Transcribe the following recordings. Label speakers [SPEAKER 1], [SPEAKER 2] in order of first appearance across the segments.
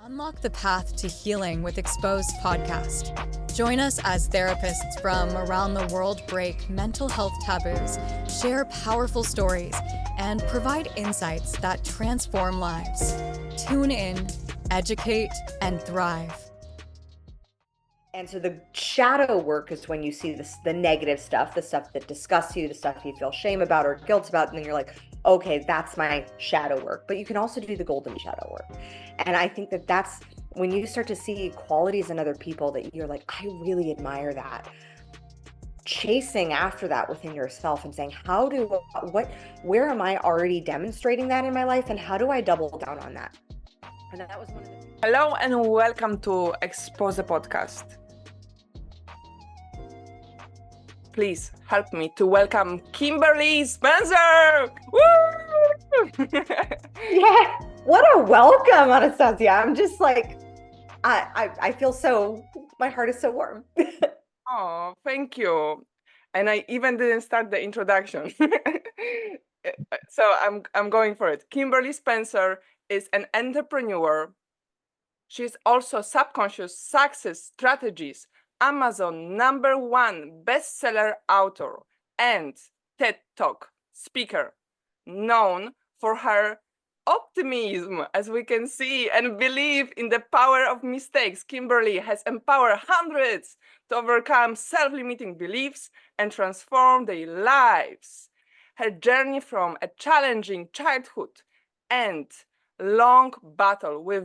[SPEAKER 1] Unlock the path to healing with Exposed podcast. Join us as therapists from around the world break mental health taboos, share powerful stories, and provide insights that transform lives. Tune in, educate, and thrive.
[SPEAKER 2] And so the shadow work is when you see the negative stuff, the stuff that disgusts you, the stuff you feel shame about or guilt about, and then you're like, okay, that's my shadow work. But you can also do the golden shadow work. And I think that that's when you start to see qualities in other people that you're like, I really admire that. Chasing after that within yourself and saying, where am I already demonstrating that in my life? And how do I double down on that? And that was one of the things.
[SPEAKER 3] Hello and welcome to Expose the podcast. Please help me to welcome Kimberly Spencer. Woo!
[SPEAKER 2] Yeah, what a welcome, Anastasia. I'm just like, I feel so, my heart is so warm.
[SPEAKER 3] Oh, thank you. And I even didn't start the introduction. So I'm going for it. Kimberly Spencer is an entrepreneur. She's also Subconscious Success Strategies, Amazon #1 bestseller author, and TED Talk speaker, known for her optimism, as we can see, and belief in the power of mistakes. Kimberly has empowered hundreds to overcome self-limiting beliefs and transform their lives. Her journey from a challenging childhood and long battle with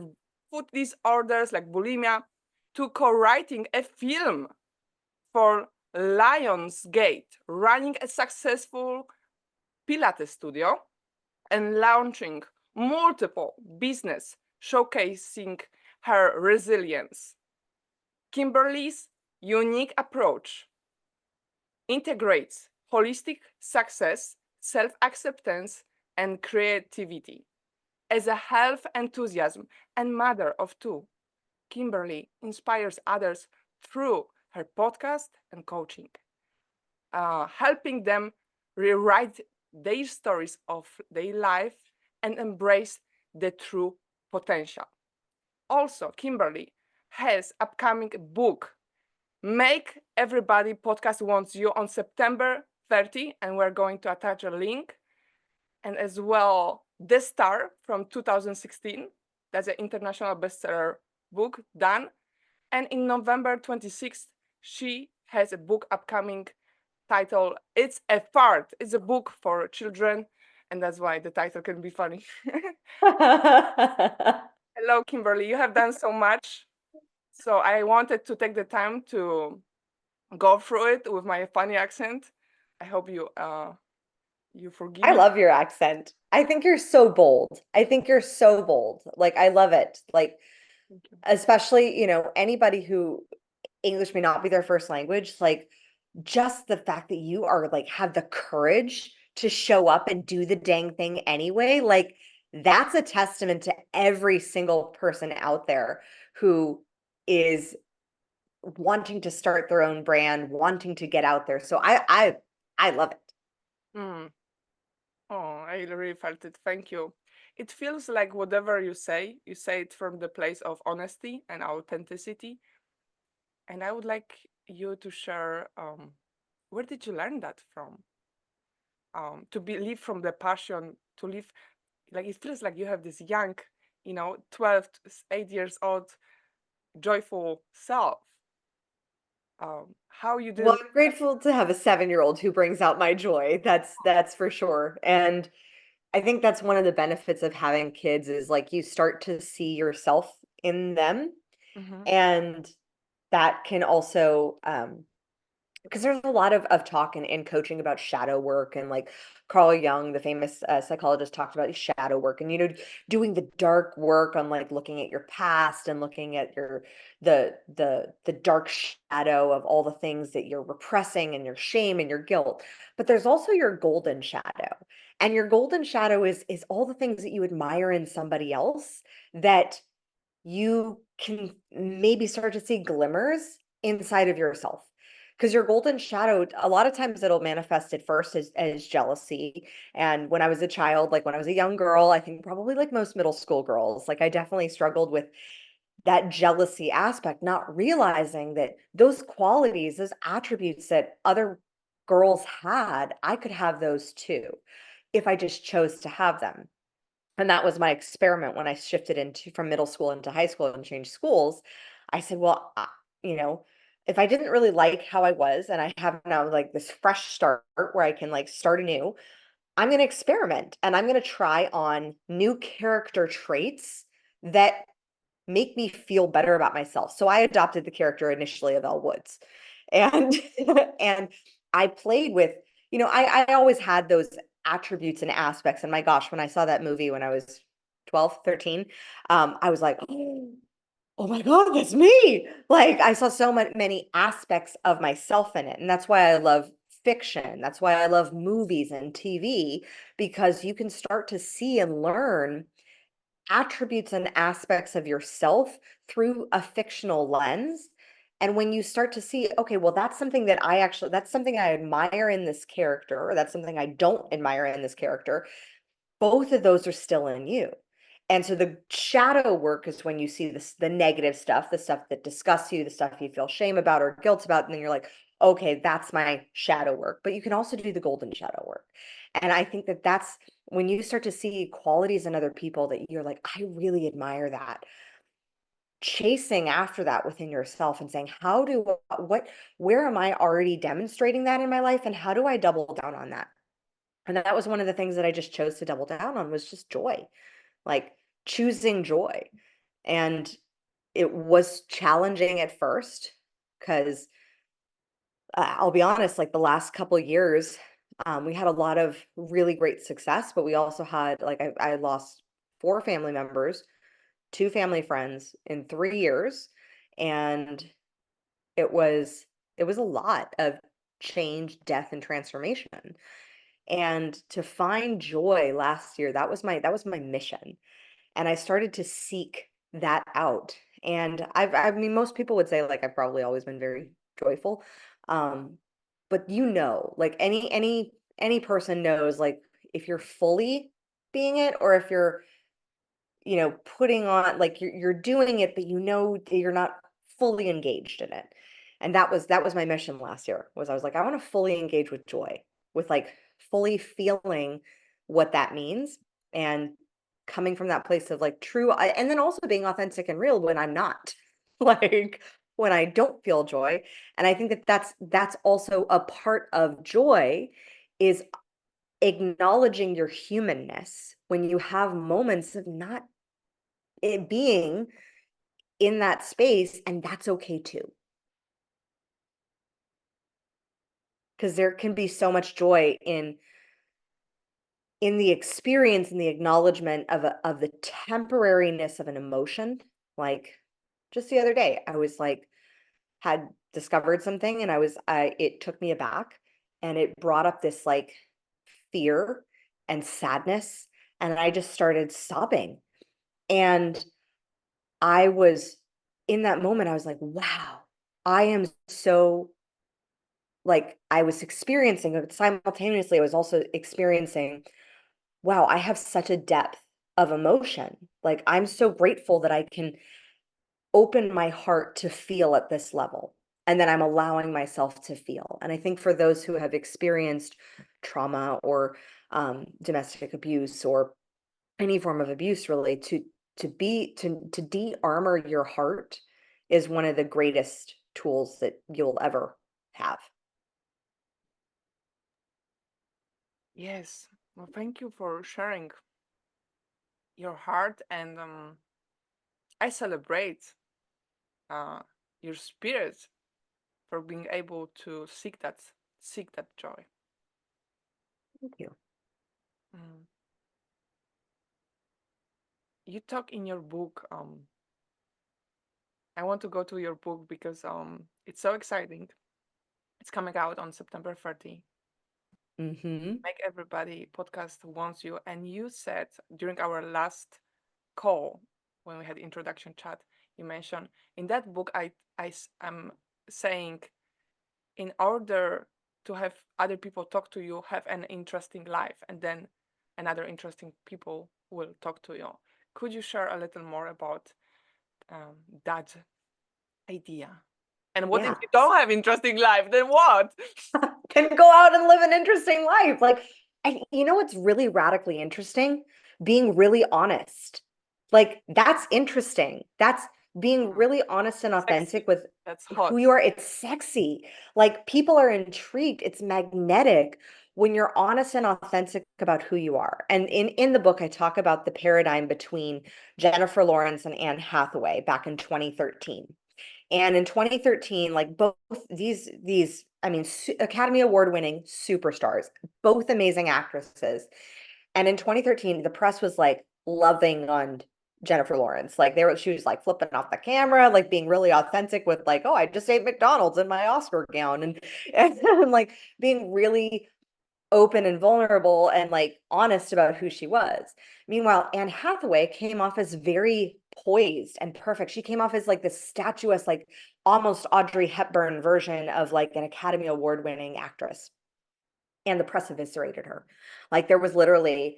[SPEAKER 3] food disorders like bulimia to co-writing a film for Lionsgate, running a successful Pilates studio, and launching multiple business showcasing her resilience. Kimberly's unique approach integrates holistic success, self-acceptance, and creativity. As a health enthusiast and mother of two, Kimberly inspires others through her podcast and coaching, helping them rewrite their stories of their life and embrace the true potential. Also, Kimberly has upcoming book, Make Everybody Podcast Wants You, on September 30, and we're going to attach a link. And as well, The Star from 2016, that's an international bestseller book done. And in November 26th, she has a book upcoming titled It's a Fart. It's a book for children, and that's why the title can be funny. Hello, Kimberly. You have done so much. So I wanted to take the time to go through it with my funny accent. I hope you forgive
[SPEAKER 2] I
[SPEAKER 3] me.
[SPEAKER 2] love your accent. I think you're so bold. Like, I love it. Like, especially, anybody who English may not be their first language, like just the fact that you are like, have the courage to show up and do the dang thing anyway. Like, that's a testament to every single person out there who is wanting to start their own brand, wanting to get out there. So I love it.
[SPEAKER 3] Mm. Oh, I really felt it. Thank you. It feels like whatever you say it from the place of honesty and authenticity. And I would like you to share, where did you learn that from? To believe from the passion, to live, like it feels like you have this young, 12 to 8 years old, joyful self. How you did.
[SPEAKER 2] Well, I'm grateful to have a 7-year-old who brings out my joy. That's for sure. And I think that's one of the benefits of having kids is like you start to see yourself in them.
[SPEAKER 3] Mhm.
[SPEAKER 2] And that can also because there's a lot of talk and coaching about shadow work, and like Carl Jung, the famous psychologist, talked about shadow work and doing the dark work on like looking at your past and looking at the dark shadow of all the things that you're repressing and your shame and your guilt. But there's also your golden shadow, and your golden shadow is all the things that you admire in somebody else that you can maybe start to see glimmers inside of yourself. Because your golden shadow, a lot of times it'll manifest at first as jealousy. And when I was a child, like when I was a young girl, I think probably like most middle school girls, like I definitely struggled with that jealousy aspect, not realizing that those qualities, those attributes that other girls had, I could have those too if I just chose to have them. And that was my experiment when I shifted into from middle school into high school and changed schools. I said, well, you know, if I didn't really like how I was, and I have now like this fresh start where I can like start anew, I'm going to experiment and I'm going to try on new character traits that make me feel better about myself. So I adopted the character initially of Elle Woods. And and I played with, I always had those attributes and aspects. And my gosh, when I saw that movie when I was 12, 13, I was like, oh my God, that's me. Like I saw so many aspects of myself in it. And that's why I love fiction. That's why I love movies and TV, because you can start to see and learn attributes and aspects of yourself through a fictional lens. And when you start to see, okay, well, that's something that's something I admire in this character, or that's something I don't admire in this character, both of those are still in you. And so the shadow work is when you see the negative stuff, the stuff that disgusts you, the stuff you feel shame about or guilt about, and then you're like, okay, that's my shadow work. But you can also do the golden shadow work. And I think that that's when you start to see qualities in other people that you're like, I really admire that. Chasing after that within yourself and saying, where am I already demonstrating that in my life? And how do I double down on that? And that was one of the things that I just chose to double down on, was just joy, like choosing joy. And it was challenging at first because I'll be honest, like the last couple of years, we had a lot of really great success, but we also had, like, I lost 4 family members, 2 family friends in 3 years. And it was, it was a lot of change, death, and transformation. And to find joy last year, that was my mission. And I started to seek that out. And I mean, most people would say like I've probably always been very joyful. Um, but like any person knows, like if you're fully being it, or if you're, putting on, like you're doing it, but that you're not fully engaged in it. And that was my mission last year, was I was like, I want to fully engage with joy, with like fully feeling what that means, and coming from that place of like and then also being authentic and real when I'm not, like when I don't feel joy. And I think that that's also a part of joy, is acknowledging your humanness when you have moments of not it being in that space, and that's okay too. Because there can be so much joy in the experience and the acknowledgement of the temporariness of an emotion. Like just the other day, I was like, had discovered something, and it took me aback, and it brought up this like fear and sadness, and I just started sobbing. And I was in that moment, I was like, wow, I am so, like, I was experiencing it simultaneously. I was also experiencing, wow, I have such a depth of emotion. Like, I'm so grateful that I can open my heart to feel at this level. And then I'm allowing myself to feel. And I think for those who have experienced trauma or domestic abuse or any form of abuse, really, to de-armor your heart is one of the greatest tools that you'll ever have.
[SPEAKER 3] Yes. Well, thank you for sharing your heart, and I celebrate uh, your spirit for being able to seek that joy.
[SPEAKER 2] Thank you.
[SPEAKER 3] Mm. You talk in your book. I want to go to your book because it's so exciting. It's coming out on September 30.
[SPEAKER 2] Mm-hmm.
[SPEAKER 3] Make Everybody podcast wants you, and you said during our last call when we had introduction chat, you mentioned in that book I'm saying, in order to have other people talk to you, have an interesting life, and then another interesting people will talk to you. Could you share a little more about that idea. And what if
[SPEAKER 2] Yeah.
[SPEAKER 3] you don't have interesting life? Then what?
[SPEAKER 2] Can go out and live an interesting life. Like, and you know what's really radically interesting? Being really honest. Like, that's interesting. That's being really honest and authentic
[SPEAKER 3] Sexy.
[SPEAKER 2] with
[SPEAKER 3] That's
[SPEAKER 2] who
[SPEAKER 3] hot.
[SPEAKER 2] you are. It's sexy. Like, people are intrigued. It's magnetic when you're honest and authentic about who you are. And in the book, I talk about the paradigm between Jennifer Lawrence and Anne Hathaway back in 2013. And in 2013, like both these, I mean, Academy Award winning superstars, both amazing actresses. And in 2013, the press was like loving on Jennifer Lawrence. Like she was like flipping off the camera, like being really authentic with like, oh, I just ate McDonald's in my Oscar gown, and like being really open and vulnerable and like honest about who she was. Meanwhile, Anne Hathaway came off as very poised and perfect. She came off as like this statuesque, like almost Audrey Hepburn version of like an Academy Award winning actress. And the press eviscerated her. Like there was literally,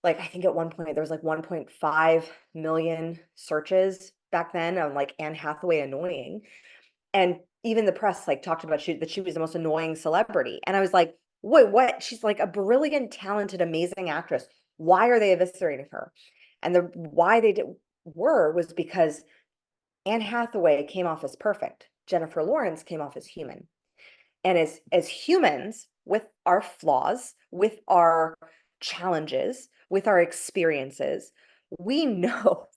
[SPEAKER 2] like, I think at one point there was like 1.5 million searches back then on like Anne Hathaway annoying. And even the press like talked about that she was the most annoying celebrity. And I was like, wait, what? She's like a brilliant, talented, amazing actress. Why are they eviscerating her? And the why they was because Anne Hathaway came off as perfect. Jennifer Lawrence came off as human. And as humans, with our flaws, with our challenges, with our experiences, we know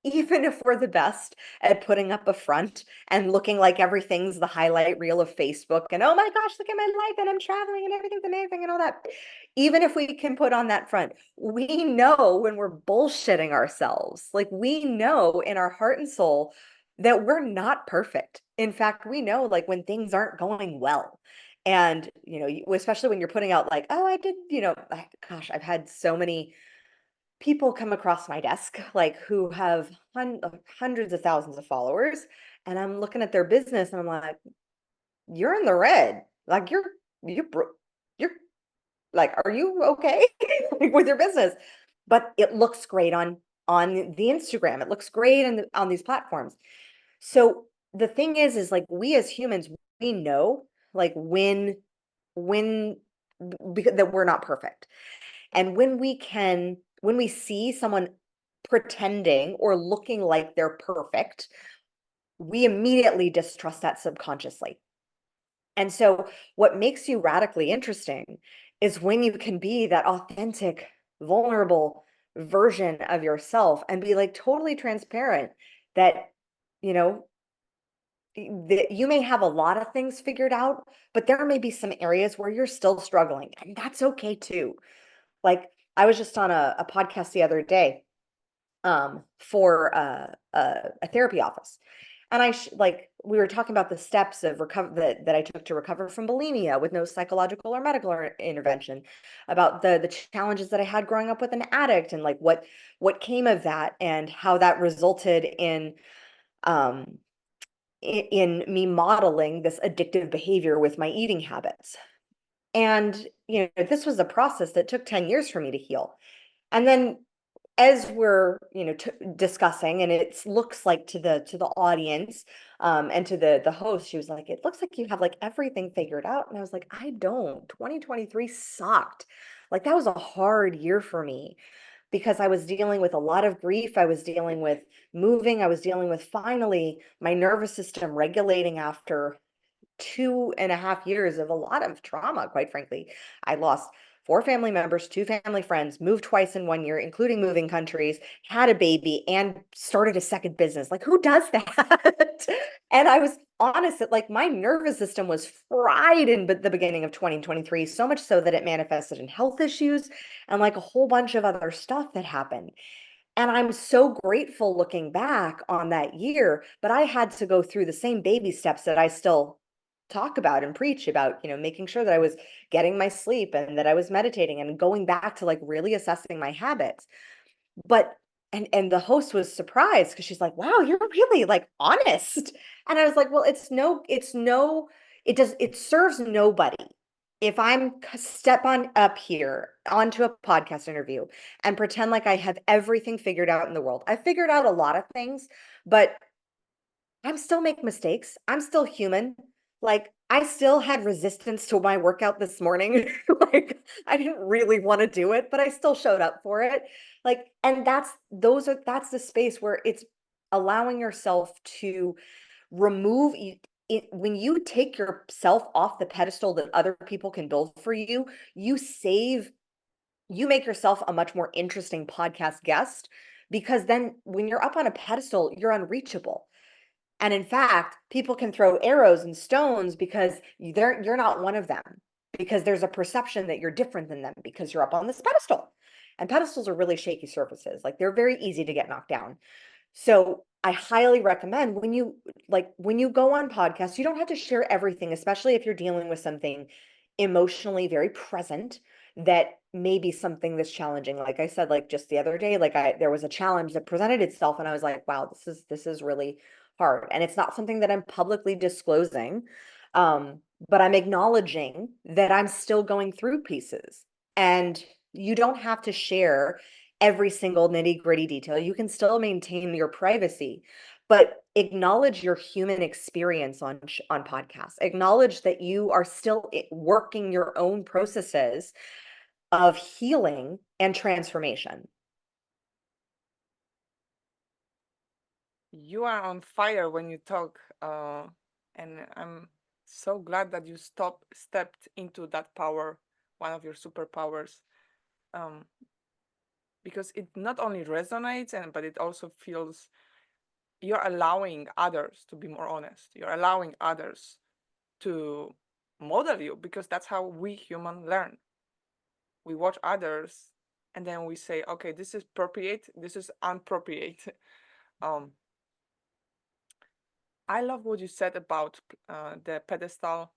[SPEAKER 2] even if we're the best at putting up a front and looking like everything's the highlight reel of Facebook and oh my gosh, look at my life and I'm traveling and everything's amazing and all that. Even if we can put on that front, we know when we're bullshitting ourselves. Like we know in our heart and soul that we're not perfect. In fact, we know like when things aren't going well. And, you know, especially when you're putting out like, oh, I did, you know, gosh, I've had so many people come across my desk like who have hundreds of thousands of followers, and I'm looking at their business and I'm like, you're in the red. Like you're like, are you okay like, with your business? But it looks great on the Instagram. It looks great on these platforms. So the thing is like we as humans, we know like when because that we're not perfect. And when we see someone pretending or looking like they're perfect, we immediately distrust that subconsciously. And so, what makes you radically interesting is when you can be that authentic, vulnerable version of yourself and be like totally transparent that, you know, that you may have a lot of things figured out, but there may be some areas where you're still struggling, and that's okay too. Like I was just on a podcast the other day for a therapy office. And like we were talking about the steps of recover that I took to recover from bulimia with no psychological or medical intervention, about the challenges that I had growing up with an addict and like what came of that and how that resulted um in me modeling this addictive behavior with my eating habits. And you know, this was a process that took 10 years for me to heal. And then as we're, you know, discussing, and it looks like to the audience and to the host, she was like, it looks like you have like everything figured out. And I was like, I don't. 2023 sucked. Like that was a hard year for me because I was dealing with a lot of grief. I was dealing with moving. I was dealing with finally my nervous system regulating after 2.5 years of a lot of trauma, quite frankly. I lost 4 family members, 2 family friends, moved twice in 1 year, including moving countries, had a baby, and started a second business. Like, who does that? And I was honest that, like, my nervous system was fried in the beginning of 2023, so much so that it manifested in health issues and like a whole bunch of other stuff that happened. And I'm so grateful looking back on that year, but I had to go through the same baby steps that I still talk about and preach about, you know, making sure that I was getting my sleep and that I was meditating and going back to like really assessing my habits. But and the host was surprised because she's like, "Wow, you're really like honest." And I was like, "Well, it serves nobody if I'm step on up here onto a podcast interview and pretend like I have everything figured out in the world. I've figured out a lot of things, but I'm still make mistakes. I'm still human. Like I still had resistance to my workout this morning. Like I didn't really want to do it, but I still showed up for it. Like, and that's the space where it's allowing yourself to remove it. When you take yourself off the pedestal that other people can build for you, you make yourself a much more interesting podcast guest, because then when you're up on a pedestal, you're unreachable. And in fact, people can throw arrows and stones because you're not one of them, because there's a perception that you're different than them because you're up on this pedestal. And pedestals are really shaky surfaces. Like they're very easy to get knocked down. So I highly recommend when you go on podcasts, you don't have to share everything, especially if you're dealing with something emotionally very present that may be something that's challenging. Like I said, like just the other day, there was a challenge that presented itself and I was like, wow, this is really hard. And it's not something that I'm publicly disclosing. But I'm acknowledging that I'm still going through pieces. And you don't have to share every single nitty-gritty detail. You can still maintain your privacy, but acknowledge your human experience on podcasts. Acknowledge that you are still working your own processes of healing and transformation.
[SPEAKER 3] You are on fire when you talk, and I'm so glad that you stepped into that power, one of your superpowers, um, because it not only resonates but it also feels you're allowing others to be more honest. You're allowing others to model you, because that's how we humans learn. We watch others and then we say, okay, this is appropriate, this is inappropriate. um, I love what you said about the pedestal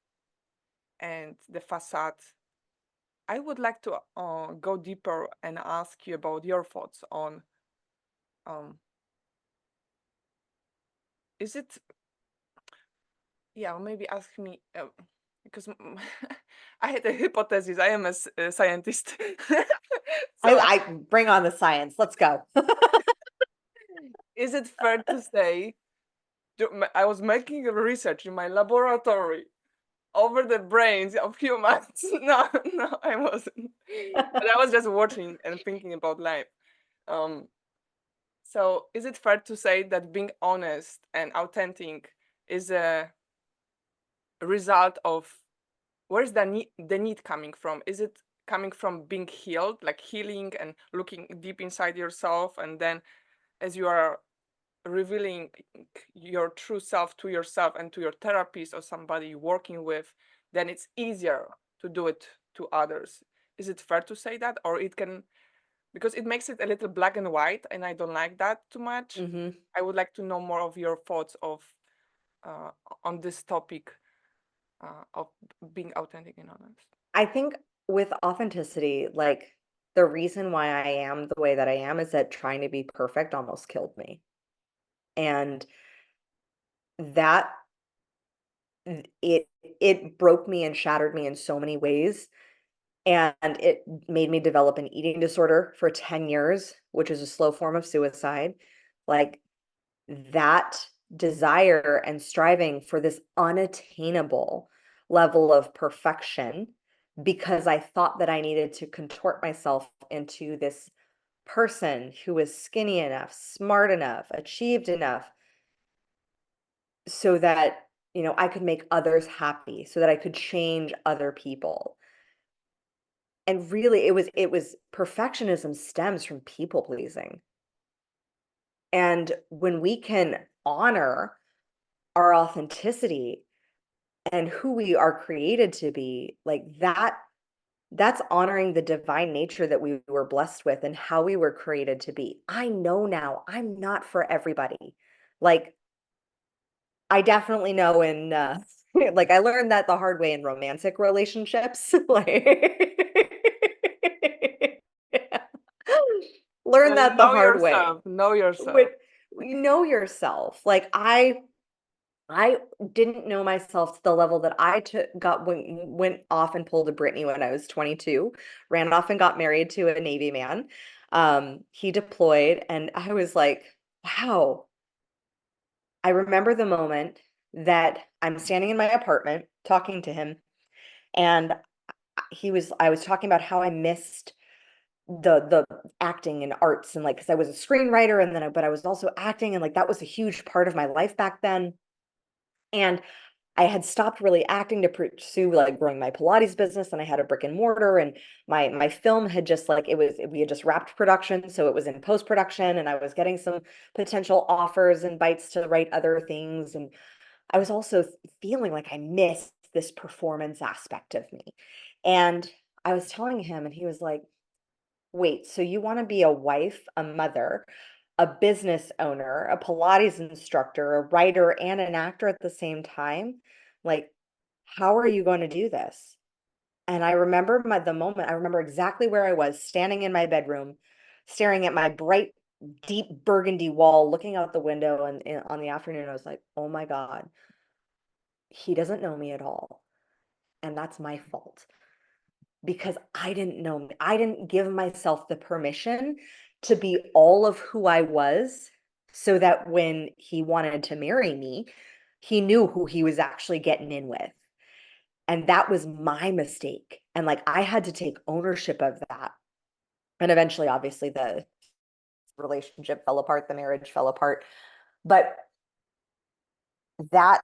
[SPEAKER 3] and the facade. I would like to go deeper and ask you about your thoughts on, um, is it, yeah, maybe ask me, because I had a hypothesis. I am a scientist. So
[SPEAKER 2] I bring on the science. Let's go.
[SPEAKER 3] is it fair to say, I was making a research in my laboratory over the brains of humans. No, no, I wasn't. But I was just watching and thinking about life. Um, so is it fair to say that being honest and authentic is a result of, where's the need coming from? Is it coming from being healed, like healing and looking deep inside yourself, and then as you are revealing your true self to yourself and to your therapist or somebody you're working with, then it's easier to do it to others? Is it fair to say that? Or it can, because it makes it a little black and white, and I don't like that too much.
[SPEAKER 2] Mm-hmm.
[SPEAKER 3] I would like to know more of your thoughts of on this topic of being authentic and honest.
[SPEAKER 2] I think with authenticity, like the reason why I am the way that I am is that trying to be perfect almost killed me. And that it broke me and shattered me in so many ways. And it made me develop an eating disorder for 10 years, which is a slow form of suicide. Like that desire and striving for this unattainable level of perfection, because I thought that I needed to contort myself into this person who was skinny enough, smart enough, achieved enough, so that, I could make others happy, so that I could change other people. And really it was perfectionism stems from people pleasing. And when we can honor our authenticity and who we are created to be, like that's honoring the divine nature that we were blessed with and how we were created to be. I know now I'm not for everybody. Like I definitely know in like I learned that the hard way in romantic relationships. Like yeah. Learn that the
[SPEAKER 3] Know
[SPEAKER 2] hard way.
[SPEAKER 3] yourself, know yourself.
[SPEAKER 2] With you know yourself. Like I didn't know myself to the level that I went off and pulled a Britney when I was 22, ran off and got married to a Navy man. He deployed, and I was like, wow. I remember the moment that I'm standing in my apartment talking to him, and I was talking about how I missed the acting and arts, and like, because I was a screenwriter, and then but I was also acting, and like that was a huge part of my life back then. And I had stopped really acting to pursue like growing my Pilates business, and I had a brick and mortar, and my film had just like we had just wrapped production, so it was in post production, and I was getting some potential offers and bites to write other things, and I was also feeling like I missed this performance aspect of me. And I was telling him, and he was like, "Wait, so you want to be a wife, a mother, a business owner, a Pilates instructor, a writer, and an actor at the same time? Like, how are you going to do this?" And I remember the moment, I remember exactly where I was standing in my bedroom, staring at my bright, deep burgundy wall, looking out the window. And on the afternoon, I was like, oh my God, he doesn't know me at all. And that's my fault, because I didn't know me. I didn't give myself the permission to be all of who I was, so that when he wanted to marry me, he knew who he was actually getting in with. And that was my mistake. And like I had to take ownership of that. And eventually, obviously, the relationship fell apart, the marriage fell apart. But that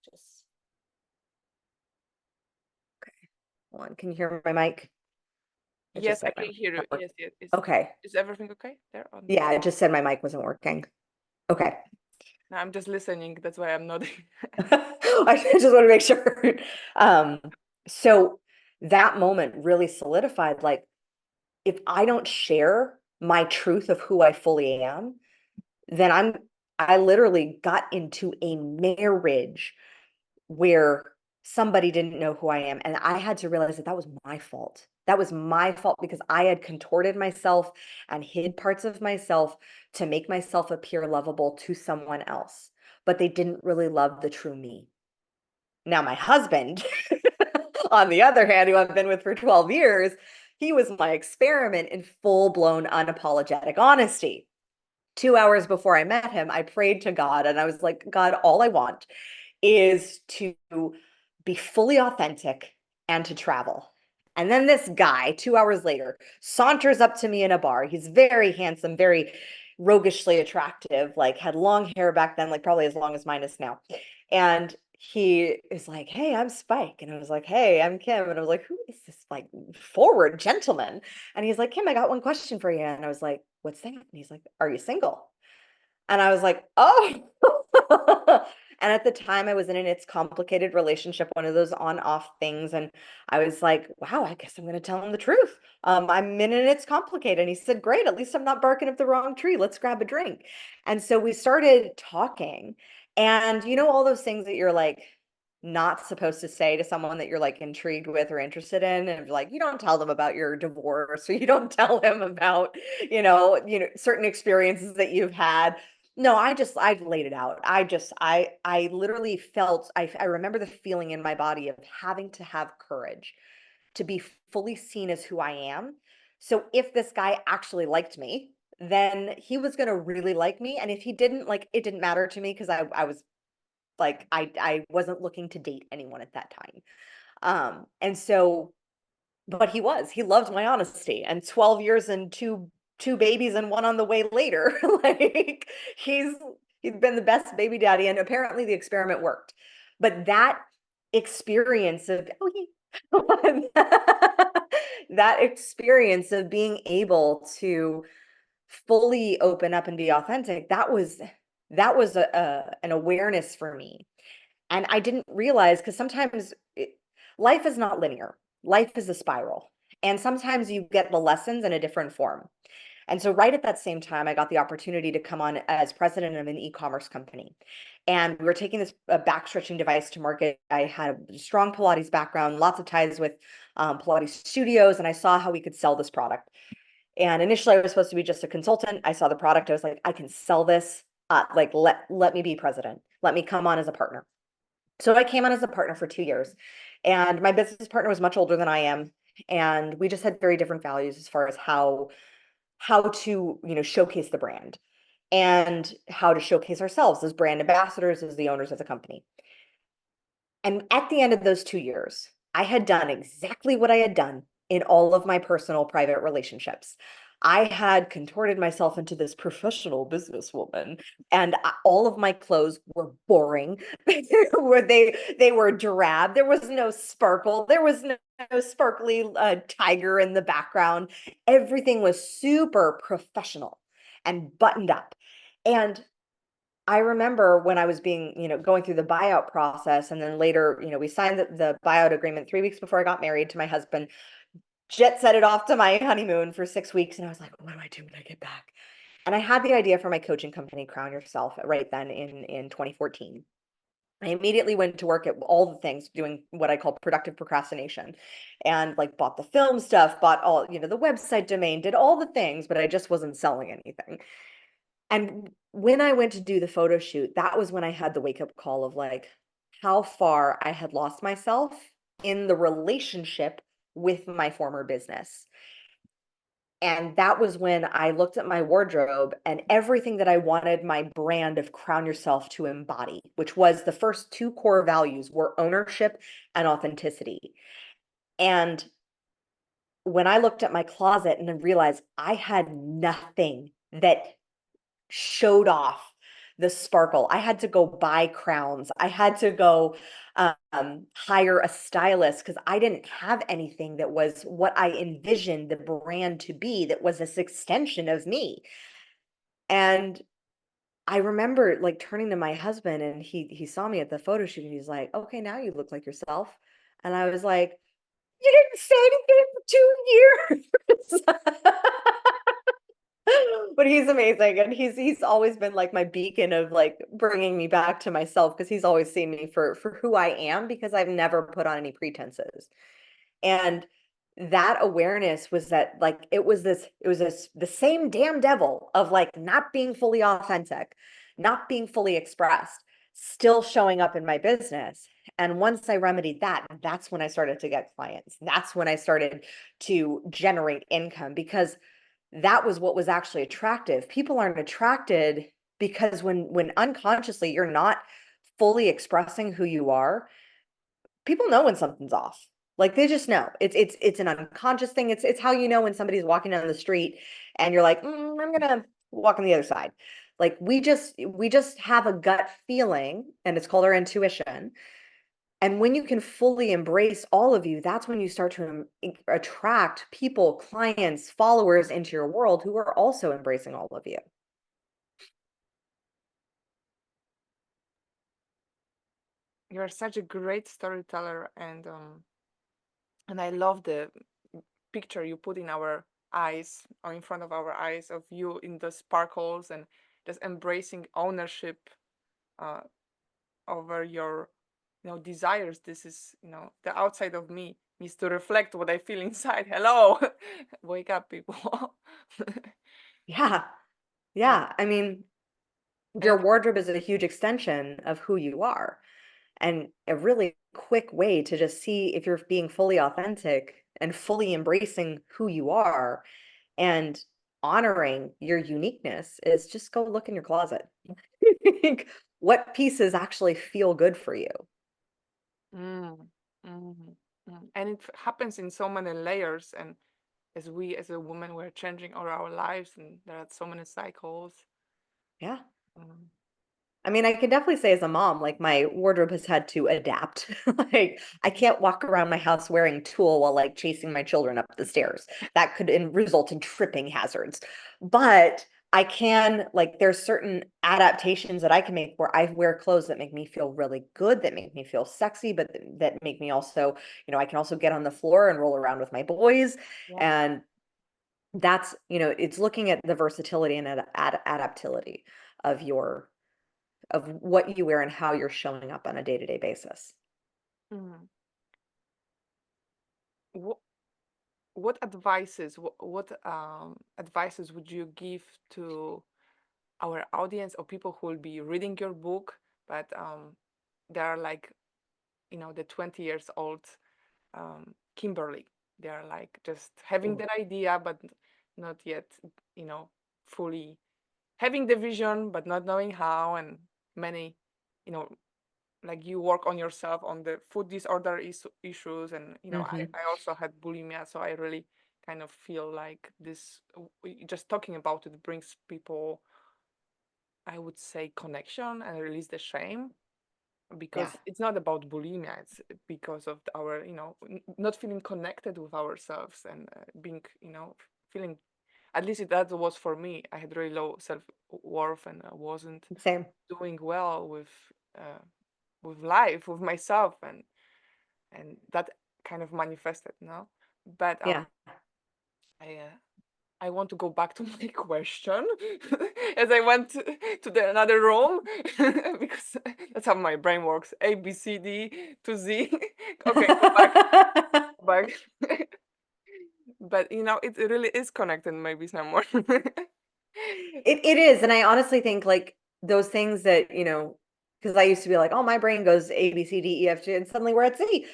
[SPEAKER 2] just, okay, hold on. Can you hear my mic? It just
[SPEAKER 3] Yes, I
[SPEAKER 2] said my
[SPEAKER 3] can
[SPEAKER 2] mic
[SPEAKER 3] hear you.
[SPEAKER 2] not
[SPEAKER 3] Yes, yes.
[SPEAKER 2] Okay.
[SPEAKER 3] Is everything okay there? On...
[SPEAKER 2] Yeah, it just said my mic wasn't working. Okay.
[SPEAKER 3] No, I'm just listening. That's why I'm nodding.
[SPEAKER 2] I just want to make sure. Um, so that moment really solidified, like, if I don't share my truth of who I fully am, then I literally got into a marriage where somebody didn't know who I am. And I had to realize that that was my fault. That was my fault, because I had contorted myself and hid parts of myself to make myself appear lovable to someone else. But they didn't really love the true me. Now, my husband, on the other hand, who I've been with for 12 years, he was my experiment in full-blown unapologetic honesty. 2 hours before I met him, I prayed to God, and I was like, God, all I want is to be fully authentic and to travel. And then this guy, 2 hours later, saunters up to me in a bar. He's very handsome, very roguishly attractive, like had long hair back then, like probably as long as mine is now. And he is like, "Hey, I'm Spike." And I was like, "Hey, I'm Kim." And I was like, "Who is this like forward gentleman?" And he's like, "Kim, I got one question for you." And I was like, "What's that?" And he's like, "Are you single?" And I was like, "Oh." And at the time, I was in an It's Complicated relationship, one of those on-off things. And I was like, wow, I guess I'm going to tell him the truth. I'm in an It's Complicated. And he said, great, at least I'm not barking up the wrong tree. Let's grab a drink. And so we started talking. And you know, all those things that you're like not supposed to say to someone that you're like intrigued with or interested in. And like, you don't tell them about your divorce, or you don't tell him about, certain experiences that you've had. No, I laid it out. I literally felt, I remember the feeling in my body of having to have courage to be fully seen as who I am. So if this guy actually liked me, then he was going to really like me. And if he didn't, like, it didn't matter to me, because I was like, I wasn't looking to date anyone at that time. And so, but he loved my honesty, and 12 years and two babies and one on the way later. Like, he's he's been the best baby daddy, and apparently the experiment worked. But that experience of, oh yeah, that experience of being able to fully open up and be authentic, that was an awareness for me. And I didn't realize, because sometimes life is not linear. Life is a spiral. And sometimes you get the lessons in a different form. And so right at that same time, I got the opportunity to come on as president of an e-commerce company. And we were taking this back stretching device to market. I had a strong Pilates background, lots of ties with Pilates studios, and I saw how we could sell this product. And initially, I was supposed to be just a consultant. I saw the product. I was like, I can sell this. Like, let me be president. let me come on as a partner. So I came on as a partner for 2 years, and my business partner was much older than I am. And we just had very different values as far as how to, showcase the brand and how to showcase ourselves as brand ambassadors, as the owners of the company. And at the end of those 2 years, I had done exactly what I had done in all of my personal private relationships. I had contorted myself into this professional businesswoman, and all of my clothes were boring. They were drab. There was no sparkle. There was no sparkly tiger in the background. Everything was super professional and buttoned up. And I remember when I was going through the buyout process, and then later, we signed the buyout agreement 3 weeks before I got married to my husband, jet set it off to my honeymoon for 6 weeks. And I was like, what do I do when I get back? And I had the idea for my coaching company, Crown Yourself, right then in 2014. I immediately went to work at all the things, doing what I call productive procrastination, and like bought the film stuff, bought all, the website domain, did all the things, but I just wasn't selling anything. And when I went to do the photo shoot, that was when I had the wake up call of like how far I had lost myself in the relationship with my former business. And that was when I looked at my wardrobe and everything that I wanted my brand of Crown Yourself to embody, which was the first two core values were ownership and authenticity. And when I looked at my closet and then realized I had nothing that showed off the sparkle, I had to go buy crowns. I had to go hire a stylist because I didn't have anything that was what I envisioned the brand to be, that was this extension of me. And I remember like turning to my husband, and he saw me at the photo shoot, and he's like, okay, now you look like yourself. And I was like, you didn't say anything for 2 years. But he's amazing, and he's always been like my beacon of like bringing me back to myself, because he's always seen me for who I am, because I've never put on any pretenses. And that awareness was that like it was this the same damn devil of like not being fully authentic, not being fully expressed, still showing up in my business. And once I remedied that, that's when I started to get clients. That's when I started to generate income, because that was what was actually attractive. People aren't attracted because when unconsciously you're not fully expressing who you are, people know when something's off. Like they just know. It's an unconscious thing. It's how you know when somebody's walking down the street and you're like, I'm gonna walk on the other side. Like we just have a gut feeling, and it's called our intuition. And when you can fully embrace all of you, that's when you start to attract people, clients, followers into your world who are also embracing all of you.
[SPEAKER 3] You're such a great storyteller, and I love the picture you put in our eyes, or in front of our eyes, of you in the sparkles and just embracing ownership uh, over your desires. This is the outside of me needs to reflect what I feel inside. Hello. Wake up, people.
[SPEAKER 2] Yeah.
[SPEAKER 3] and,
[SPEAKER 2] Yeah. I mean, your
[SPEAKER 3] and
[SPEAKER 2] wardrobe is a huge extension of who you are. And a really quick way to just see if you're being fully authentic and fully embracing who you are and honoring your uniqueness is just go look in your closet. What pieces actually feel good for you?
[SPEAKER 3] mm, mhm, and it happens in so many layers, and as we as a woman, we're changing all our lives, and there are so many cycles.
[SPEAKER 2] Yeah.
[SPEAKER 3] um,
[SPEAKER 2] I mean, I can definitely say as a mom, like my wardrobe has had to adapt. Like I can't walk around my house wearing tulle while like chasing my children up the stairs. That could result in tripping hazards. But I can like there's certain adaptations that I can make where I wear clothes that make me feel really good, that make me feel sexy, but that make me also, I can also get on the floor and roll around with my boys.
[SPEAKER 3] yeah.
[SPEAKER 2] And that's, it's looking at the versatility and adaptability of what you wear and how you're showing up on a day-to-day basis.
[SPEAKER 3] mm. What what advices would you give to our audience, or people who will be reading your book, but they are like, the 20 years old Kimberly. They are like just having that idea, but not yet, fully having the vision, but not knowing how. And many, like you work on yourself on the food disorder issues. And, I also had bulimia. So I really kind of feel like this, just talking about it brings people, I would say, connection and release the shame, because it's not about bulimia. It's because of our, not feeling connected with ourselves, and being, feeling, at least that was for me. I had really low self-worth, and I wasn't
[SPEAKER 2] Same.
[SPEAKER 3] doing well with life, with myself, and that kind of manifested now. But
[SPEAKER 2] Yeah.
[SPEAKER 3] I want to go back to my question as I went to another room because that's how my brain works. A, B, C, D to Z. Okay, go back. Go back. But it really is connected maybe somewhere.
[SPEAKER 2] It is. And I honestly think like those things that, because I used to be like, oh, my brain goes A, B, C, D, E, F, G, and suddenly we're at Z.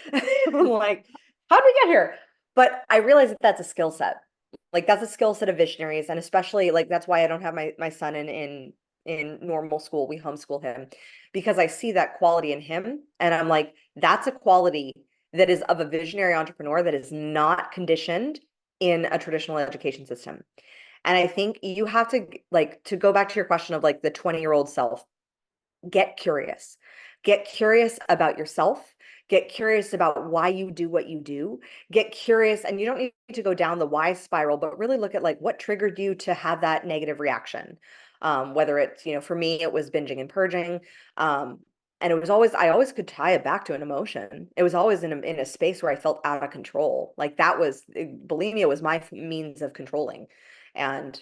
[SPEAKER 2] I'm like, how did we get here? But I realize that that's a skill set. Like that's a skill set of visionaries. And especially like that's why I don't have my son in normal school. We homeschool him because I see that quality in him. And I'm like, that's a quality that is of a visionary entrepreneur that is not conditioned in a traditional education system. And I think you have to like to go back to your question of like the 20-year-old self, get curious. Get curious about yourself. Get curious about why you do what you do. Get curious, and you don't need to go down the why spiral, but really look at like what triggered you to have that negative reaction. Whether it's, for me, it was binging and purging. And it was always, I always could tie it back to an emotion. It was always in a space where I felt out of control. Like that was, bulimia was my means of controlling. And,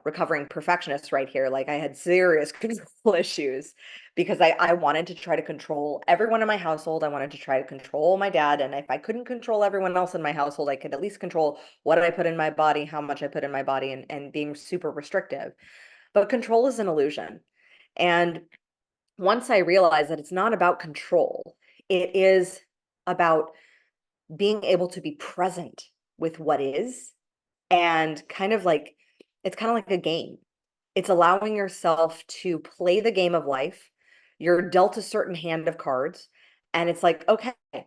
[SPEAKER 2] recovering perfectionist right here, like I had serious control issues because I wanted to try to control everyone in my household. I wanted to try to control my dad. And if I couldn't control everyone else in my household, I could at least control what I put in my body, how much I put in my body, and being super restrictive. But control is an illusion. And once I realized that it's not about control, it is about being able to be present with what is, and it's kind of like a game. It's allowing yourself to play the game of life. You're dealt a certain hand of cards, and it's like, okay, I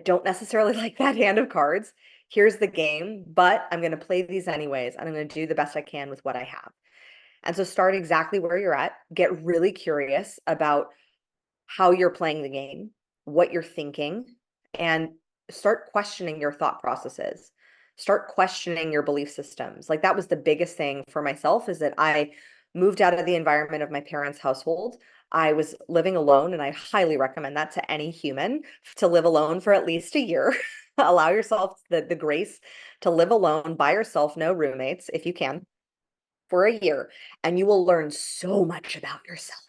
[SPEAKER 2] don't necessarily like that hand of cards. Here's the game, but I'm going to play these anyways, and I'm going to do the best I can with what I have. And so start exactly where you're at. Get really curious about how you're playing the game, what you're thinking, and start questioning your thought processes. Start questioning your belief systems. Like that was the biggest thing for myself, is that I moved out of the environment of my parents' household. I was living alone, and I highly recommend that to any human, to live alone for at least a year. Allow yourself the grace to live alone by yourself, no roommates, if you can, for a year, and you will learn so much about yourself.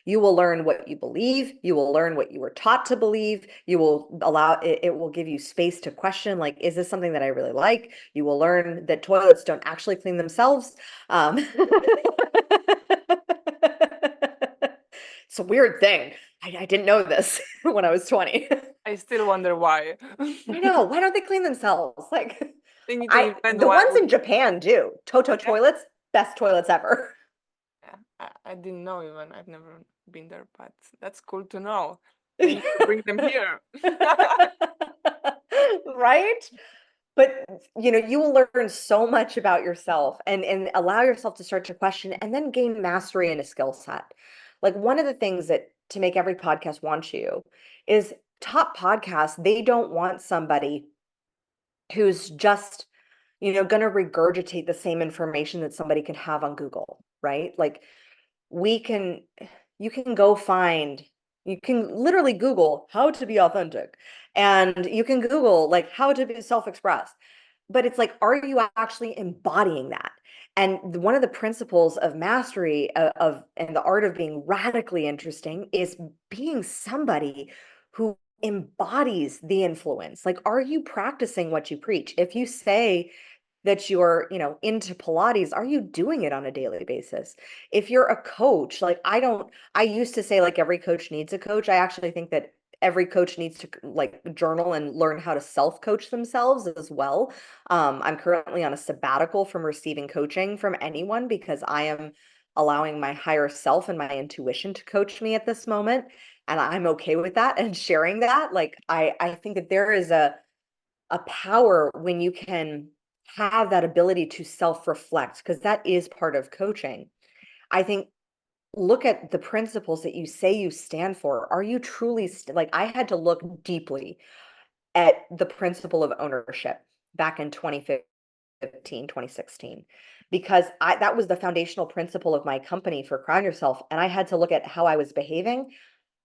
[SPEAKER 2] You will learn what you believe. You will learn what you were taught to believe. You will allow it, it will give you space to question, like, is this something that I really like? You will learn that toilets don't actually clean themselves. It's a weird thing. I didn't know this when I was 20.
[SPEAKER 3] I still wonder why.
[SPEAKER 2] I know. Why don't they clean themselves? Like,
[SPEAKER 3] They need to invent
[SPEAKER 2] the ones in
[SPEAKER 3] one.
[SPEAKER 2] Japan do. Toto
[SPEAKER 3] Yeah,
[SPEAKER 2] toilets, best toilets ever.
[SPEAKER 3] yeah. I didn't know even. I've never been there, but that's cool to know. We need to bring them here.
[SPEAKER 2] Right? But you will learn so much about yourself, and allow yourself to start to question, and then gain mastery in a skill set. Like one of the things that to make every podcast want you is top podcasts, they don't want somebody who's just going to regurgitate the same information that somebody can have on Google, right? Like we can you can go find you can literally Google how to be authentic, and you can Google like how to be self-expressed, but it's like, are you actually embodying that? And one of the principles of mastery of and the art of being radically interesting is being somebody who embodies the influence. Like, are you practicing what you preach? If you say that you're, into Pilates, are you doing it on a daily basis? If you're a coach, like I used to say like every coach needs a coach. I actually think that every coach needs to like journal and learn how to self-coach themselves as well. I'm currently on a sabbatical from receiving coaching from anyone because I am allowing my higher self and my intuition to coach me at this moment. And I'm okay with that and sharing that. Like I think that there is a power when you can have that ability to self-reflect, because that is part of coaching. I think look at the principles that you say you stand for. Are you truly like I had to look deeply at the principle of ownership back in 2015, 2016, because that was the foundational principle of my company for Crown Yourself, and I had to look at how I was behaving.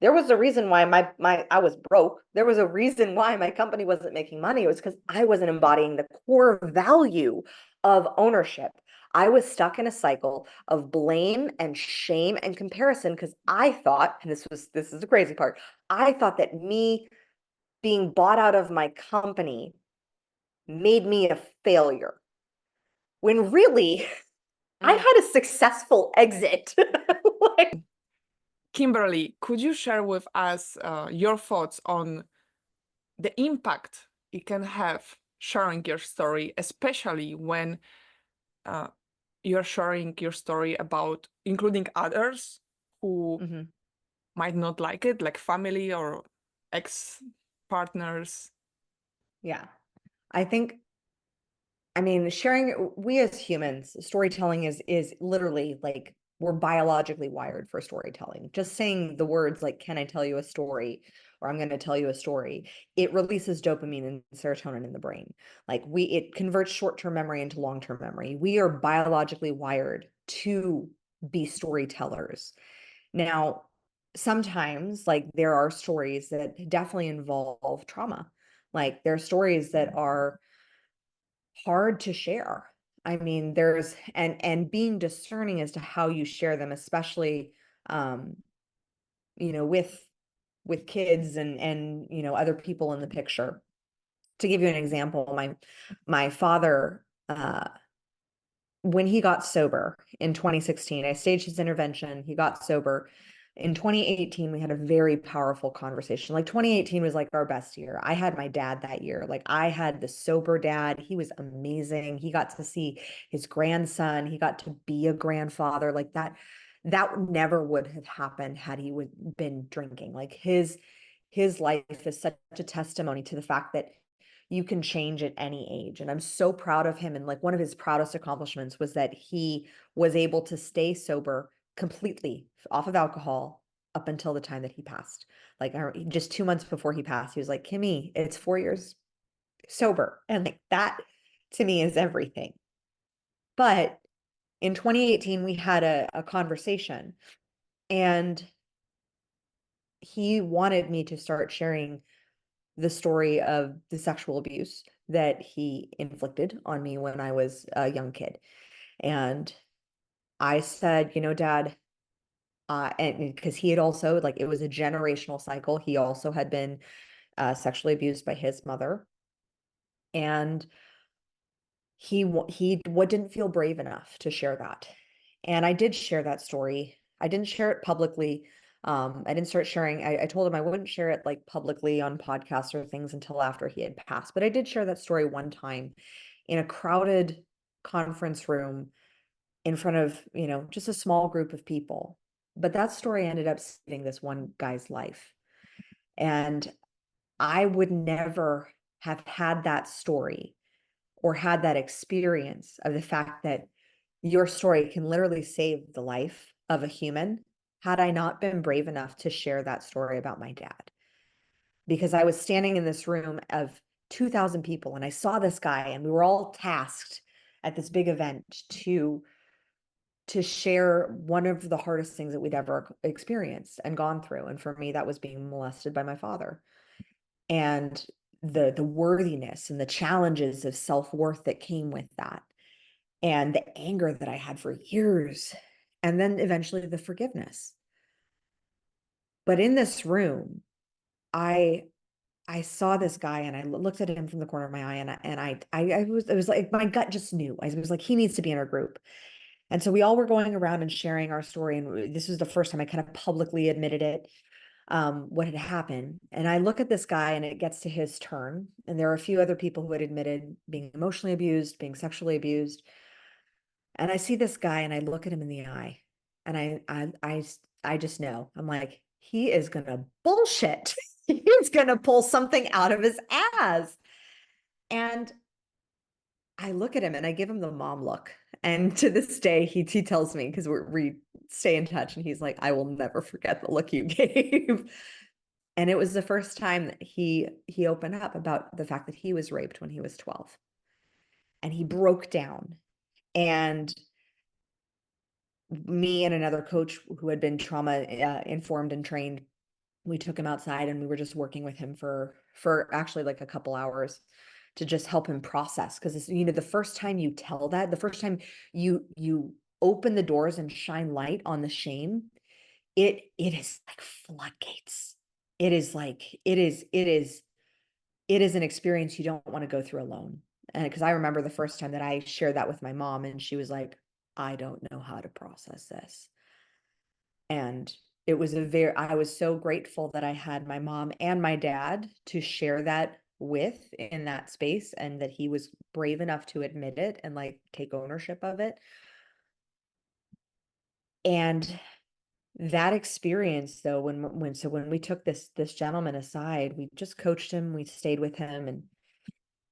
[SPEAKER 2] There was a reason why my I was broke. There was a reason why my company wasn't making money. It was because I wasn't embodying the core value of ownership. I was stuck in a cycle of blame and shame and comparison because I thought, and this is the crazy part, I thought that me being bought out of my company made me a failure. When really I had a successful exit. Like,
[SPEAKER 3] Kimberly, could you share with us your thoughts on the impact it can have sharing your story, especially when you're sharing your story about including others who might not like it, like family or ex-partners?
[SPEAKER 2] yeah. I mean, sharing, we as humans, storytelling is literally like we're biologically wired for storytelling. Just saying the words like, can I tell you a story? Or I'm going to tell you a story. It releases dopamine and serotonin in the brain. Like it converts short-term memory into long-term memory. We are biologically wired to be storytellers. Now, sometimes like there are stories that definitely involve trauma. Like there are stories that are hard to share. I mean, there's and being discerning as to how you share them, especially with kids and other people in the picture. To give you an example, my father when he got sober in 2016, I staged his intervention. He got sober. In 2018, we had a very powerful conversation. Like 2018 was like our best year. I had my dad that year. Like I had the sober dad. He was amazing. He got to see his grandson. He got to be a grandfather. Like that never would have happened had he been drinking. Like his life is such a testimony to the fact that you can change at any age. And I'm so proud of him. And like one of his proudest accomplishments was that he was able to stay sober completely off of alcohol up until the time that he passed. Like just 2 months before he passed, he was like, Kimmy, it's 4 years sober. And like that to me is everything. But in 2018, we had a conversation, and he wanted me to start sharing the story of the sexual abuse that he inflicted on me when I was a young kid. And I said, Dad, and because he had also, like, it was a generational cycle. He also had been sexually abused by his mother. And he didn't feel brave enough to share that. And I did share that story. I didn't share it publicly. I didn't start sharing. I told him I wouldn't share it like publicly on podcasts or things until after he had passed. But I did share that story one time in a crowded conference room in front of, just a small group of people. But that story ended up saving this one guy's life. And I would never have had that story or had that experience of the fact that your story can literally save the life of a human had I not been brave enough to share that story about my dad. Because I was standing in this room of 2,000 people and I saw this guy, and we were all tasked at this big event to share one of the hardest things that we'd ever experienced and gone through. And for me, that was being molested by my father. And the worthiness and the challenges of self-worth that came with that, and the anger that I had for years, and then eventually the forgiveness. But in this room, I I saw this guy and I looked at him from the corner of my eye, it was like my gut just knew. I was like, he needs to be in our group. And so we all were going around and sharing our story. And this was the first time I kind of publicly admitted it, what had happened. And I look at this guy and it gets to his turn. And there are a few other people who had admitted being emotionally abused, being sexually abused. And I see this guy and I look at him in the eye and I just know. I'm like, he is gonna bullshit. He's gonna pull something out of his ass. And I look at him and I give him the mom look. And to this day, he tells me, because we stay in touch, and he's like, I will never forget the look you gave. And it was the first time that he opened up about the fact that he was raped when he was 12. And he broke down. And me and another coach who had been trauma informed and trained, we took him outside and we were just working with him for actually like a couple hours to just help him process. Because the first time you tell that, the first time you open the doors and shine light on the shame, it is like floodgates. It is an experience you don't want to go through alone. And because I remember the first time that I shared that with my mom, and she was like, I don't know how to process this. And it was I was so grateful that I had my mom and my dad to share that with in that space, and that he was brave enough to admit it and like take ownership of it. And that experience though, when we took this gentleman aside, we just coached him, we stayed with him,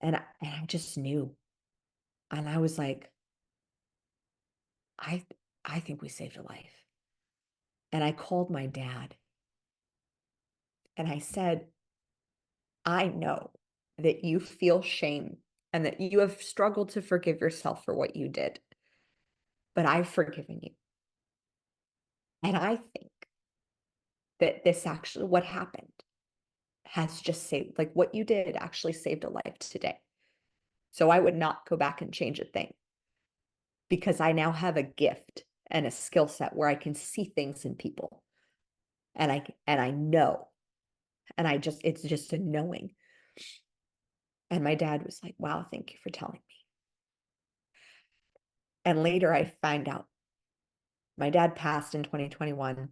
[SPEAKER 2] and I just knew. And I was like, I think we saved a life. And I called my dad and I said, I know that you feel shame and that you have struggled to forgive yourself for what you did, but I've forgiven you. And I think that this actually, what happened has just saved, like what you did actually saved a life today. So I would not go back and change a thing, because I now have a gift and a skill set where I can see things in people. And I know, and it's just a knowing. And my dad was like, wow, thank you for telling me. And later I find out my dad passed in 2021.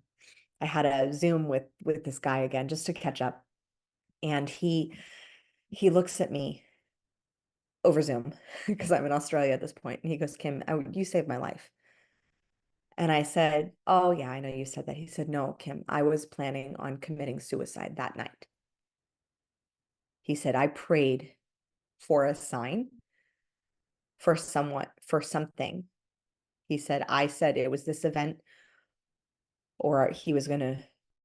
[SPEAKER 2] I had a Zoom with this guy again, just to catch up. And he looks at me over Zoom, because I'm in Australia at this point. And he goes, Kim, you saved my life. And I said, oh yeah, I know you said that. He said, no, Kim, I was planning on committing suicide that night. He said, I prayed for a sign, for something. He said, I said it was this event, or he was going to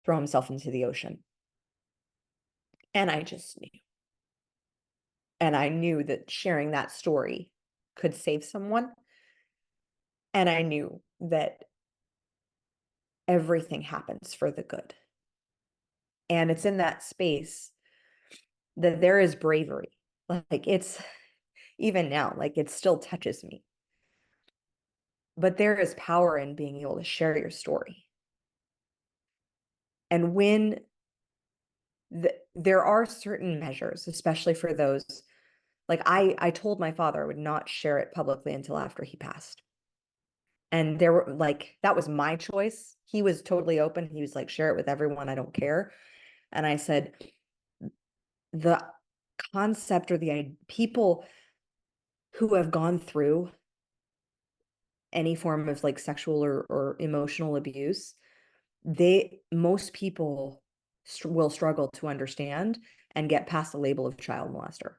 [SPEAKER 2] throw himself into the ocean. And I just knew. And I knew that sharing that story could save someone. And I knew that everything happens for the good. And it's in that space that there is bravery. Like it's, even now, like it still touches me. But there is power in being able to share your story. And when there are certain measures, especially for those, like I told my father I would not share it publicly until after he passed. And there were like, that was my choice. He was totally open. He was like, share it with everyone, I don't care. And I said, the concept, or the people who have gone through any form of like sexual or emotional abuse, most people will struggle to understand and get past the label of child molester.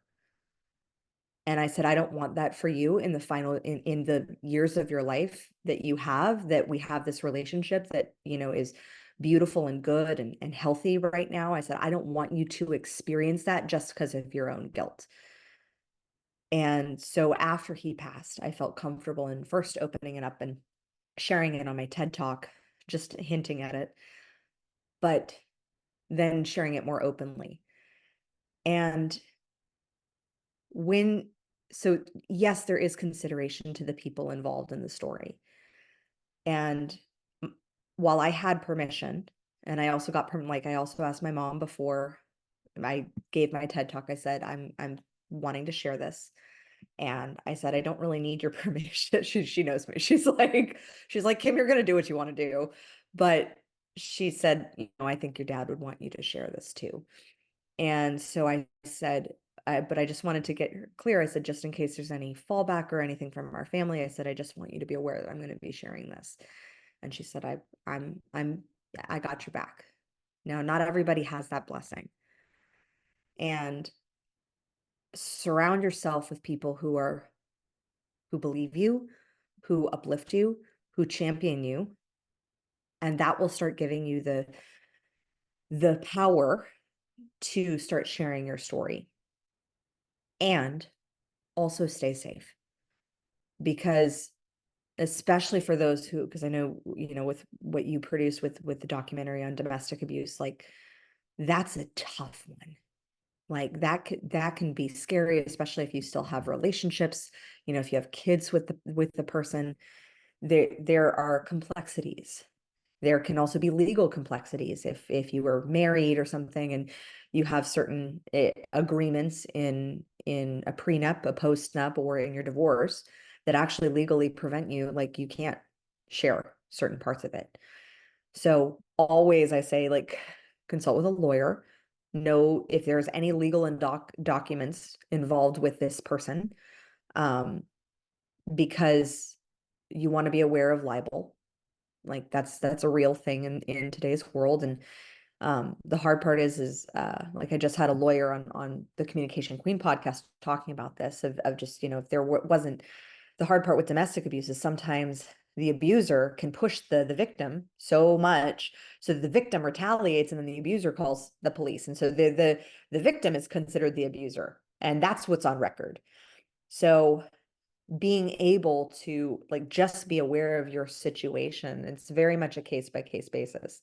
[SPEAKER 2] And I said, I don't want that for you in the years of your life that you have, that we have this relationship that, is beautiful and good and healthy right now. I said, I don't want you to experience that just because of your own guilt. And so after he passed, I felt comfortable in first opening it up and sharing it on my TED Talk, just hinting at it, but then sharing it more openly. And yes, there is consideration to the people involved in the story. And while I had permission, and I also got I also asked my mom before I gave my TED talk. I said, I'm wanting to share this. And I said, I don't really need your permission. She knows me. She's like, Kim, you're going to do what you want to do. But she said, I think your dad would want you to share this too. And so I said, but I just wanted to get clear. I said, just in case there's any fallback or anything from our family, I said, I just want you to be aware that I'm going to be sharing this. And she said, I got your back. Now, not everybody has that blessing. And surround yourself with people who believe you, who uplift you, who champion you. And that will start giving you the power to start sharing your story. And also stay safe. Because especially for those who, because I know, with what you produce with the documentary on domestic abuse, like that's a tough one. Like that can be scary, especially if you still have relationships, if you have kids with the person. There are complexities. There can also be legal complexities if you were married or something and you have certain agreements in a prenup, a postnup, or in your divorce that actually legally prevent you, like you can't share certain parts of it. So always I say, like, consult with a lawyer, know if there's any legal and documents involved with this person, because you want to be aware of libel. Like that's a real thing in today's world. And the hard part is like I just had a lawyer on the Communication Queen podcast talking about this of just, if there wasn't, the hard part with domestic abuse is sometimes the abuser can push the victim so much so that the victim retaliates and then the abuser calls the police. And so the victim is considered the abuser, and that's what's on record. So being able to like just be aware of your situation, it's very much a case by case basis.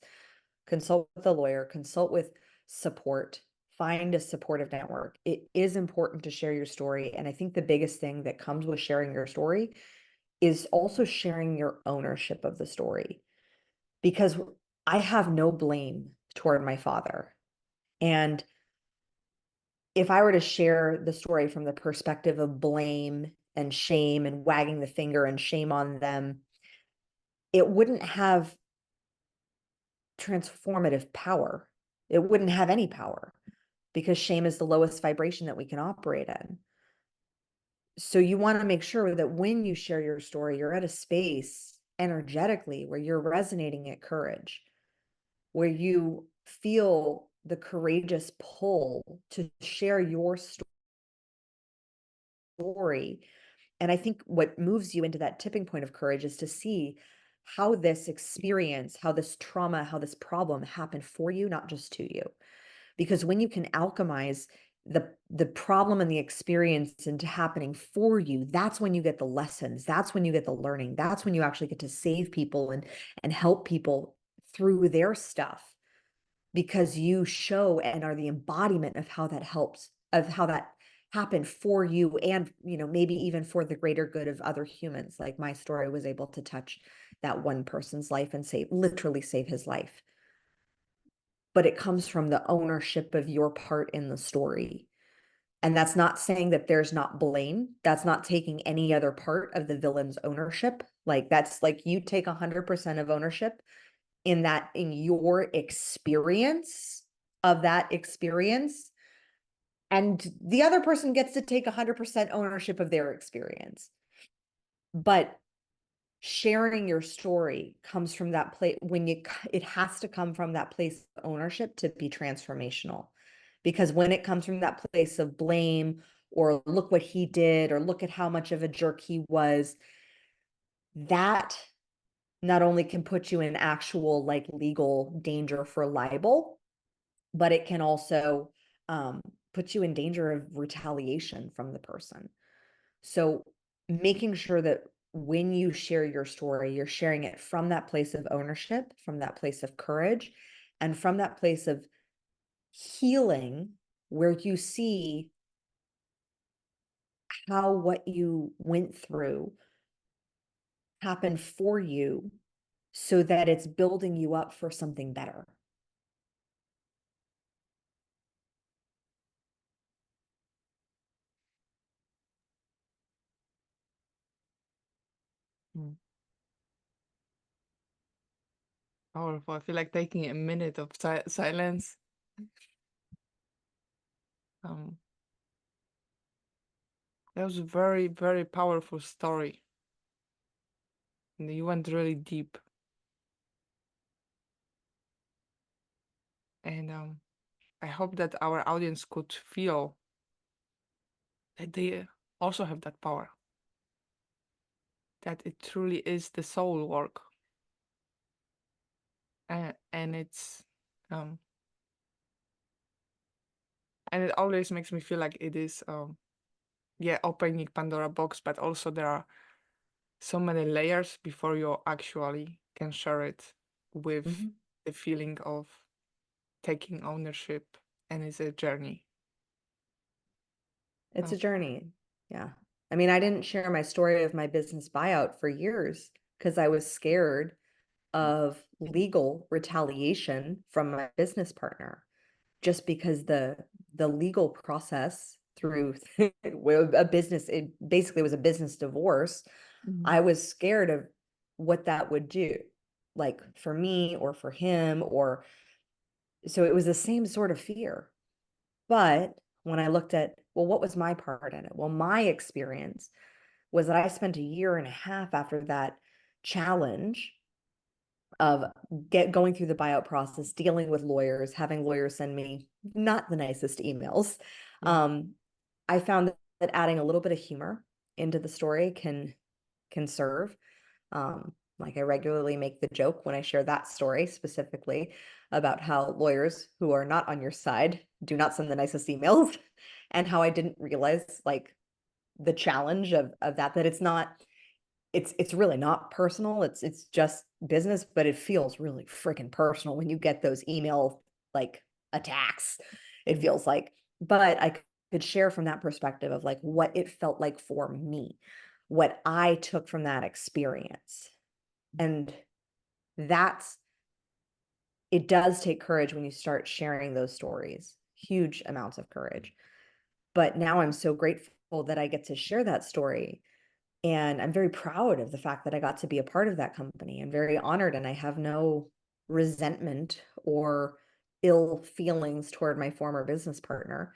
[SPEAKER 2] Consult with a lawyer, consult with support, find a supportive network. It is important to share your story. And I think the biggest thing that comes with sharing your story is also sharing your ownership of the story. Because I have no blame toward my father. And if I were to share the story from the perspective of blame and shame and wagging the finger and shame on them, it wouldn't have transformative power. It wouldn't have any power because shame is the lowest vibration that we can operate in. So you want to make sure that when you share your story, you're at a space energetically where you're resonating at courage, where you feel the courageous pull to share your story. And I think what moves you into that tipping point of courage is to see how this experience, how this trauma, how this problem happened for you, not just to you. Because when you can alchemize the problem and the experience into happening for you, that's when you get the lessons. That's when you get the learning. That's when you actually get to save people and help people through their stuff, because you show and are the embodiment of how that helps, of how that happened for you, and maybe even for the greater good of other humans. Like my story was able to touch that one person's life and literally save his life. But it comes from the ownership of your part in the story. And that's not saying that there's not blame. That's not taking any other part of the villain's ownership. Like that's like you take 100% of ownership in your experience of that experience. And the other person gets to take 100% ownership of their experience. But sharing your story comes from that place it has to come from that place of ownership to be transformational. Because when it comes from that place of blame, or look what he did, or look at how much of a jerk he was, that not only can put you in actual like legal danger for libel, but it can also put you in danger of retaliation from the person. So making sure that when you share your story, you're sharing it from that place of ownership, from that place of courage, and from that place of healing, where you see how what you went through happened for you so that it's building you up for something better.
[SPEAKER 3] Mm. Powerful. I feel like taking a minute of silence. Um, that was a very, very powerful story. And you went really deep. And I hope that our audience could feel that they also have that power, that it truly is the soul work. And it's um and it always makes me feel like it is opening Pandora box, but also there are so many layers before you actually can share it with the feeling of taking ownership, and it's a journey.
[SPEAKER 2] It's a journey. Yeah. I mean, I didn't share my story of my business buyout for years because I was scared of legal retaliation from my business partner, just because the legal process through a business, it basically was a business divorce. I was scared of what that would do, like for me or for him, or so it was the same sort of fear. But when I looked at, well, what was my part in it? Well, my experience was that I spent a year and a half after that challenge of going through the buyout process, dealing with lawyers, having lawyers send me not the nicest emails. I found that adding a little bit of humor into the story can serve. Like I regularly make the joke when I share that story specifically about how lawyers who are not on your side do not send the nicest emails, and how I didn't realize like the challenge of that it's not, it's really not personal. It's just business, but it feels really freaking personal when you get those email like attacks. It feels like, but I could share from that perspective of like what it felt like for me, what I took from that experience. And that's, it does take courage when you start sharing those stories, huge amounts of courage. But now I'm so grateful that I get to share that story. And I'm very proud of the fact that I got to be a part of that company. I'm very honored, and I have no resentment or ill feelings toward my former business partner.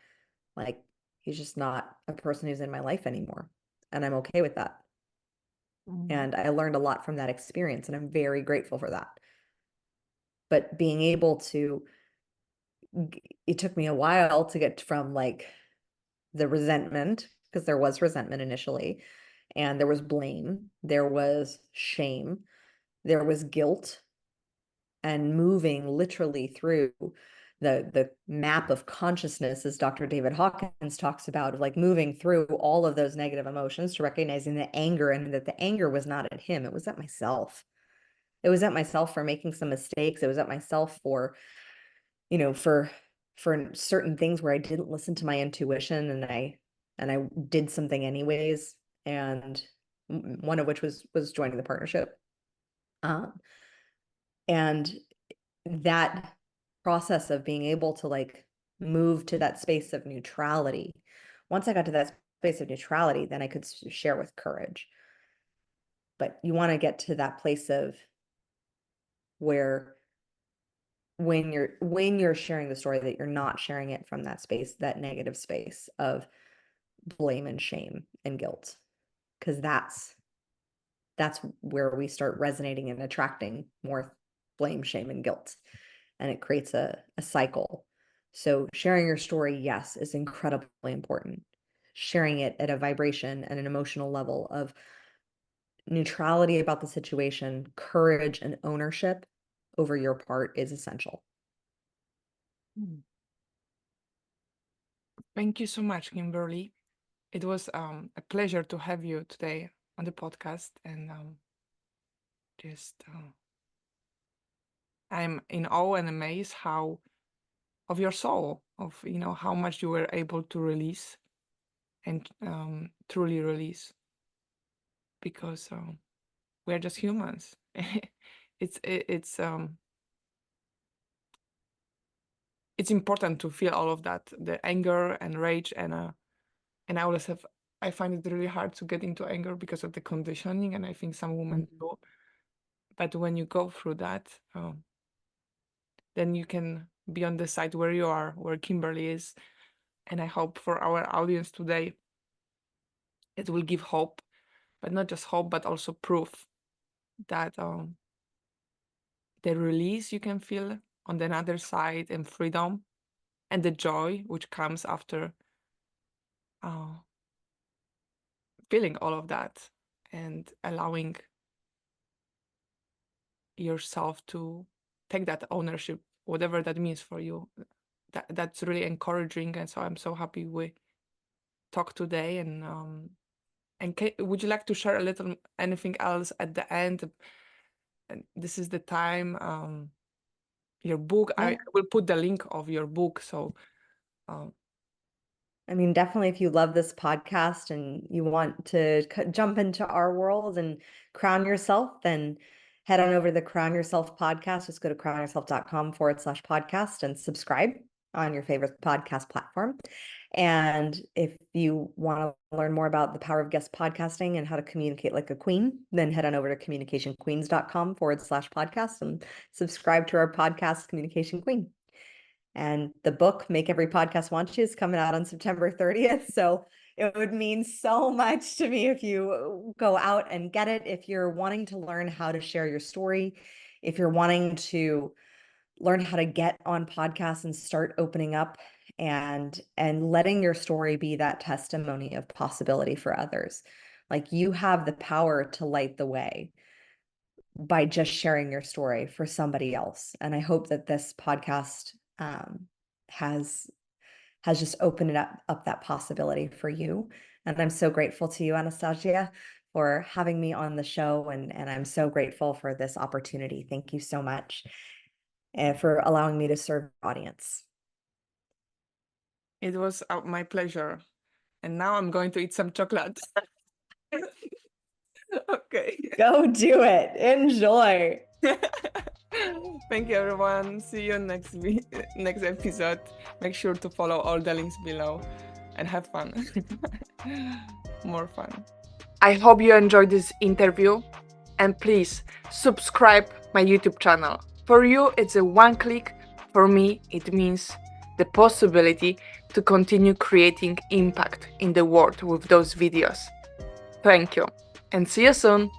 [SPEAKER 2] Like, he's just not a person who's in my life anymore. And I'm okay with that. And I learned a lot from that experience, and I'm very grateful for that. But being able to, it took me a while to get from like the resentment, because there was resentment initially, and there was blame, there was shame, there was guilt, and moving literally through the map of consciousness, as Dr. David Hawkins talks about, of like moving through all of those negative emotions to recognizing the anger, and that the anger was not at him, it was at myself. It was at myself for making some mistakes. It was at myself for, you know, for certain things where I didn't listen to my intuition, and I did something anyways, and one of which was joining the partnership. And that process of being able to like move to that space of neutrality. Once I got to that space of neutrality, then I could share with courage. But you want to get to that place of where when you're sharing the story, that you're not sharing it from that space, that negative space of blame and shame and guilt, because that's where we start resonating and attracting more blame, shame, and guilt, and it creates a cycle. So sharing your story, yes, is incredibly important. Sharing it at a vibration and an emotional level of neutrality about the situation, courage, and ownership over your part is essential.
[SPEAKER 3] Thank you so much, Kimberly. It was a pleasure to have you today on the podcast, and I'm in awe and amazed of your soul, of how much you were able to release and truly release, because we're just humans. It's important to feel all of that, the anger and rage, and I always have I find it really hard to get into anger because of the conditioning, and I think some women do. But when you go through that, then you can be on the side where you are, where Kimberly is. And I hope for our audience today, it will give hope, but not just hope, but also proof that the release you can feel on the other side, and freedom, and the joy which comes after feeling all of that, and allowing yourself to take that ownership, whatever that means for you. That's really encouraging, and so I'm so happy we talked today. And would you like to share a little anything else at the end? And this is the time. Your book, I will put the link of your book. So
[SPEAKER 2] I mean, definitely, if you love this podcast and you want to jump into our world and crown yourself, then head on over to the Crown Yourself podcast. Just go to crownyourself.com/podcast and subscribe on your favorite podcast platform. And if you want to learn more about the power of guest podcasting and how to communicate like a queen, then head on over to communicationqueens.com/podcast and subscribe to our podcast, Communication Queen. And the book, Make Every Podcast Want You, is coming out on September 30th. So it would mean so much to me if you go out and get it. If you're wanting to learn how to share your story, if you're wanting to learn how to get on podcasts and start opening up and letting your story be that testimony of possibility for others. Like, you have the power to light the way by just sharing your story for somebody else. And I hope that this podcast has just opened up that possibility for you. And I'm so grateful to you, Anastasia, for having me on the show. And I'm so grateful for this opportunity. Thank you so much for allowing me to serve the audience.
[SPEAKER 3] It was my pleasure. And now I'm going to eat some chocolate. Okay.
[SPEAKER 2] Go do it. Enjoy.
[SPEAKER 3] Thank you, everyone. See you next episode. Make sure to follow all the links below and have fun. More fun. I hope you enjoyed this interview, and please subscribe my YouTube channel. For you, it's a one click. For me, it means the possibility to continue creating impact in the world with those videos. Thank you, and see you soon.